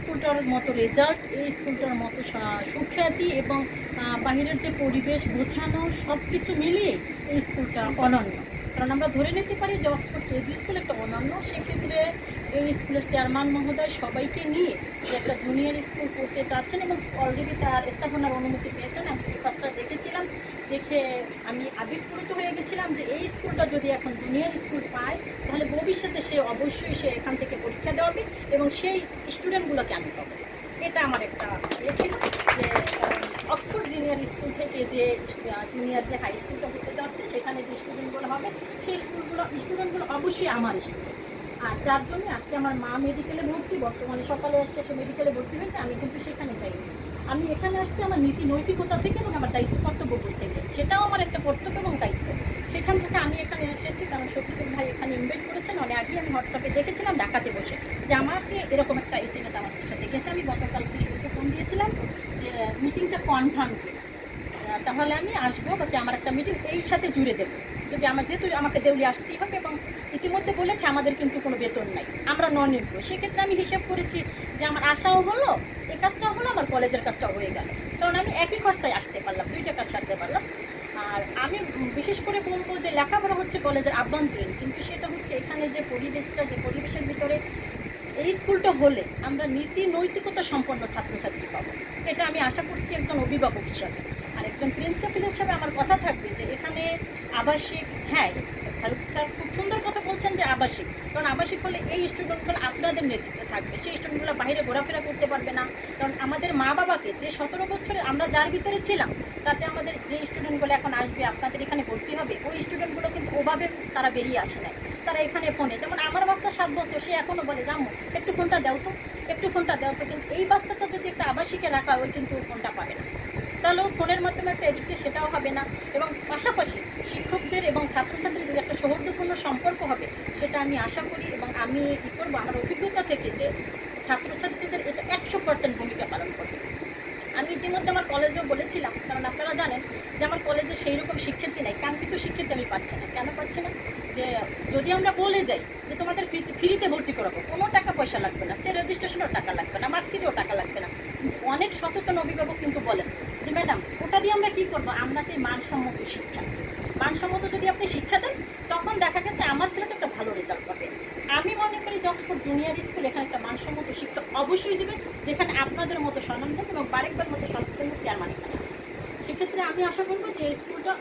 স্কুলটার মতো রেজাল্ট, এই স্কুলটার মতো সুখ্যাতি এবং বাহিরের যে পরিবেশ গোছানো সব কিছু মিলিয়ে এই স্কুলটা অনন্য। কারণ আমরা ধরে নিতে পারি যে অক্সফোর্ড কেজি স্কুল একটা অনন্য। সেক্ষেত্রে এই স্কুলের চেয়ারম্যান মহোদয় সবাইকে নিয়ে যে একটা জুনিয়র স্কুল করতে চাচ্ছেন এবং অলরেডি তার স্থাপনার অনুমতি পেয়েছেন। আমি পেপারসটা দেখেছিলাম, দেখে আমি আবেগপ্রুত হয়ে গেছিলাম যে এই স্কুলটা যদি এখন জুনিয়র স্কুল পায় তাহলে ভবিষ্যতে সে অবশ্যই সে এখান থেকে পরীক্ষা দেওয়াবে এবং সেই স্টুডেন্টগুলোকে আমি পাবো। এটা আমার একটা ইয়ে ছিল যে অক্সফোর্ড জুনিয়র স্কুল থেকে যে জুনিয়র যে হাই স্কুলটা হতে যাচ্ছে সেখানে যে স্টুডেন্টগুলো হবে সেই স্টুডেন্টগুলো অবশ্যই আমার স্টুডেন্ট। আর যার জন্য আজকে আমার মা মেডিকেলে ভর্তি, বর্তমানে সকালে এসে সে মেডিকেলে ভর্তি হয়েছে, আমি কিন্তু সেখানে যাইনি। আমি এখানে আসছি আমার নীতি নৈতিকতা থেকে এবং আমার দায়িত্ব কর্তব্য থেকে, সেটাও আমার একটা কর্তব্য এবং দায়িত্ব। সেখান থেকে আমি এখানে এসেছি কারণ শফিকুল ভাই এখানে ইনভাইট করেছেন। অনেক আগে আমি হোয়াটসঅ্যাপে দেখেছিলাম ঢাকাতে বসে যে আমাকে এরকম একটা SMS আমার সাথে গেছে। আমি গতকালকে শুরুতে ফোন দিয়েছিলাম যে মিটিংটা কনফার্ম করে তাহলে আমি আসবো, বাকি আমার একটা মিটিং এই সাথে জুড়ে দেবো যদি আমার, যেহেতু আমাকে দেউলি আসতেই হবে এবং ইতিমধ্যে বলেছে আমাদের কিন্তু কোনো বেতন নাই, আমরা নন এমপ্লয়। সেক্ষেত্রে আমি হিসাব করেছি যে আমার আশাও হলো, এই কাজটাও হলো, আমার কলেজের কাজটাও হয়ে গেল, কারণ আমি একই খরচায় আসতে পারলাম, দুইটা কাজ সারতে পারলাম। আর আমি বিশেষ করে বলবো যে লেখাপড়া হচ্ছে কলেজের আভ্যন্তরীণ, কিন্তু সেটা হচ্ছে এখানে যে পরিবেশটা, যে পরিবেশের ভিতরে এই স্কুলটা হলে আমরা নীতি নৈতিকতা সম্পন্ন ছাত্রছাত্রী পাবো, এটা আমি আশা করছি একজন অভিভাবক হিসাবে। আর একজন প্রিন্সিপাল হিসাবে আমার কথা থাকবে যে এখানে আবাসিক, হ্যাঁ ফারুক স্যার খুব সুন্দর কথা বলছেন যে আবাসিক, কারণ আবাসিক হলে এই স্টুডেন্টগুলো আপনাদের নেতৃত্বে থাকবে, সেই স্টুডেন্টগুলো বাইরে ঘোরাফেরা করতে পারবে না। কারণ আমাদের মা বাবাকে যে 17 বছরে আমরা যার ভিতরে ছিলাম, তাতে আমাদের যে স্টুডেন্টগুলো এখন আসবে আপনাদের এখানে ভর্তি হবে, ওই স্টুডেন্টগুলো কিন্তু ওভাবে তারা বেরিয়ে আসে না। তারা এখানে ফোনে, যেমন আমার বাচ্চা 7 বছর, সে এখনও বলে জামু একটু ফোনটা দাও তো, একটু ফোনটা দাও তো, কিন্তু এই বাচ্চাটা যদি একটা আবাসিকে রাখা হয় কিন্তু ফোনটা পাবে না, তাহলে ফোনের মাধ্যমে একটা এডিক্টে সেটাও হবে না। এবং পাশাপাশি শিক্ষকদের এবং ছাত্রছাত্রীদের একটা সৌহার্দ্যপূর্ণ সম্পর্ক হবে, সেটা আমি আশা করি। এবং আমি কী করবো আমার অভিজ্ঞতা থেকে যে ছাত্রছাত্রীদের এটা 100% ভূমিকা পালন করবে। আমি ইতিমধ্যে আমার কলেজেও বলেছিলাম, কারণ আপনারা জানেন যে আমার কলেজে সেই রকম শিক্ষার্থী নেই, কাঙ্ক্ষিত শিক্ষার্থী আমি পাচ্ছি না। কেন পাচ্ছি না? যে যদি আমরা বলে যাই যে তোমাদের ফ্রিতে ভর্তি করাবো, কোনো টাকা পয়সা লাগবে না, সে রেজিস্ট্রেশনেও টাকা লাগবে না, মার্কশিটেও টাকা লাগবে না, অনেক সচেতন অভিভাবক কিন্তু বলেন যে ম্যাডাম ওটা দিয়ে আমরা কী করবো, আমরা সেই মানসম্মত শিক্ষা, মানসম্মত যদি আপনি শিক্ষা দেন তখন দেখা গেছে আমার ছেলেটা একটা ভালো রেজাল্ট পাবে। আমি মনে করি যে অক্সফোর্ড জুনিয়র স্কুল এখানে একটা মানসম্মত শিক্ষা অবশ্যই দেবে, যেখানে আপনাদের মতো স্বনামধন্য এবং বারেকবার মতো স্বনামধন্য চেয়ারম্যান এখানে আছে। সেক্ষেত্রে আমি আশা করবো যে এই স্কুলটা